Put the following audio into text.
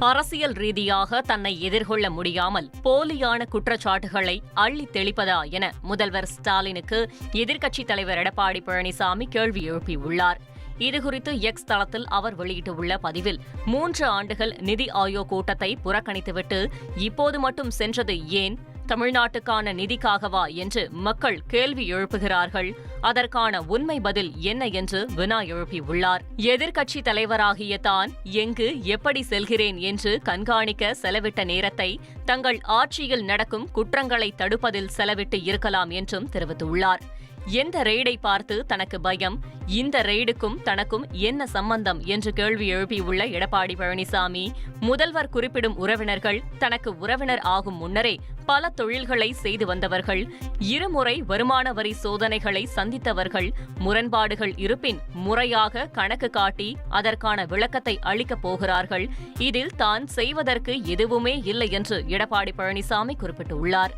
அரசியல் ரீதியாக தன்னை எதிர்கொள்ள முடியாமல் போலியான குற்றச்சாட்டுகளை அள்ளித் தெளிப்பதா என முதல்வர் ஸ்டாலினுக்கு எதிர்க்கட்சித் தலைவர் எடப்பாடி பழனிசாமி கேள்வி எழுப்பியுள்ளார். இதுகுறித்து எக்ஸ் தளத்தில் அவர் வெளியிட்டுள்ள பதிவில் 3 ஆண்டுகள் நிதி ஆயோக் கூட்டத்தை புறக்கணித்துவிட்டு இப்போது மட்டும் சென்றது ஏன்? தமிழ்நாட்டுக்கான நிதிக்காகவா என்று மக்கள் கேள்வி எழுப்புகிறார்கள். அதற்கான உண்மை பதில் என்ன என்று வினா எழுப்பியுள்ளார். எதிர்க்கட்சி தலைவராகிய தான் எங்கு எப்படி செல்கிறேன் என்று கண்காணிக்க செலவிட்ட நேரத்தை தங்கள் ஆட்சியில் நடக்கும் குற்றங்களை தடுப்பதில் செலவிட்டு இருக்கலாம் என்றும் தெரிவித்துள்ளார். எந்த ரெய்டை பார்த்து தனக்கு பயம்? இந்த ரெய்டுக்கும் தனக்கும் என்ன சம்பந்தம் என்று கேள்வி எழுப்பியுள்ள எடப்பாடி பழனிசாமி, முதல்வர் குறிப்பிடும் உறவினர்கள் தனக்கு உறவினர் ஆகும் முன்னரே பல தொழில்களை செய்து வந்தவர்கள், இருமுறை வருமான வரி சோதனைகளை சந்தித்தவர்கள், முரண்பாடுகள் இருப்பின் முறையாக கணக்கு காட்டி அதற்கான விளக்கத்தை அளிக்கப் போகிறார்கள். இதில் தான் செய்வதற்கு எதுவுமே இல்லை என்று எடப்பாடி பழனிசாமி குறிப்பிட்டுள்ளார்.